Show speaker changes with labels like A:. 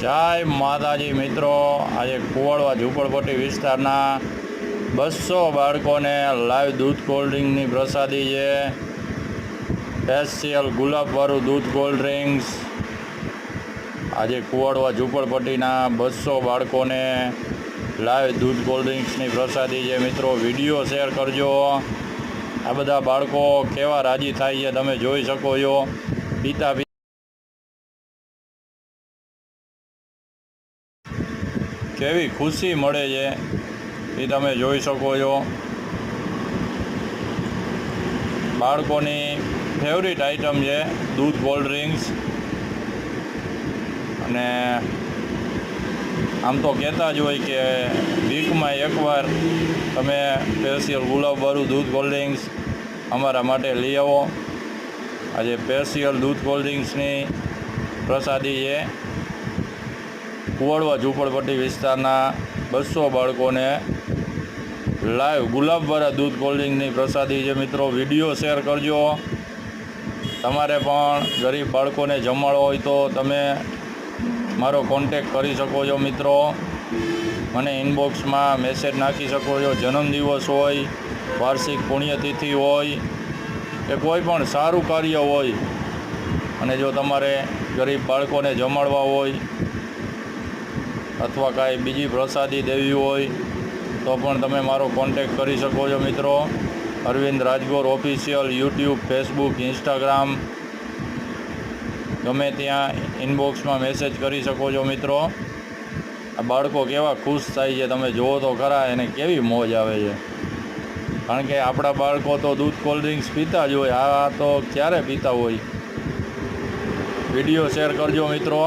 A: જય માતાજી મિત્રો, આજે કુવાડવા ઝૂંપડપટ્ટી વિસ્તારના 200 બાળકોને લાઈવ દૂધ કોલ્ડ ડ્રિંકની પ્રસાદી છે. સ્પેશિયલ ગુલાબવાળું દૂધ કોલ્ડ ડ્રિંક્સ આજે કુવાડવા ઝૂંપડપટ્ટીના 200 બાળકોને લાઈવ દૂધ કોલ્ડ ડ્રિંક્સની પ્રસાદી છે. મિત્રો, વિડીયો શેર કરજો. આ બધા બાળકો કેવા રાજી થાય છે તમે જોઈ શકો છો. પિતા કેવી ખુશી મળે છે એ તમે જોઈ શકો છો. બાળકોની ફેવરિટ આઈટમ છે દૂધ કોલ્ડ ડ્રિંક્સ. અને આમ તો કહેતા જ હોય કે વીકમાં એકવાર તમે સ્પેશિયલ ગુલાબવાળું દૂધ કોલ્ડ ડ્રિંક્સ અમારા માટે લઈ આવો. આજે સ્પેશિયલ દૂધ કોલ્ડ ડ્રિંક્સની પ્રસાદી છે. કુવાડવા ઝૂંપડપટ્ટી વિસ્તારના 200 બાળકોને લાઈવ ગુલાબવાળા દૂધ કોલ્ડ ડ્રિંકની પ્રસાદી છે. મિત્રો, વિડીયો શેર કરજો. તમારે પણ ગરીબ બાળકોને જમાડવો હોય તો તમે મારો કોન્ટેક કરી શકો છો. મિત્રો, મને ઇનબોક્સમાં મેસેજ નાખી શકો છો. જન્મદિવસ હોય, વાર્ષિક પુણ્યતિથિ હોય કે કોઈ પણ સારું કાર્ય હોય અને જો તમારે ગરીબ બાળકોને જમાડવા હોય અથવા કાંઈ બીજી પ્રસાદી દેવી હોય તો પણ તમે મારો કોન્ટેક કરી શકો છો. મિત્રો, Arvind Rajgor official YouTube, Facebook, Instagram ગમે ત્યાં ઇનબોક્સમાં મેસેજ કરી શકો છો. મિત્રો, આ બાળકો કેવા ખુશ થાય છે તમે જુઓ તો ખરા, એને કેવી મોજ આવે છે. કારણ કે આપણા બાળકો તો દૂધ કોલ્ડ ડ્રિંક્સ પીતા જ હોય, આ તો ક્યારે પીતા હોય. વિડીયો શેર કરજો મિત્રો.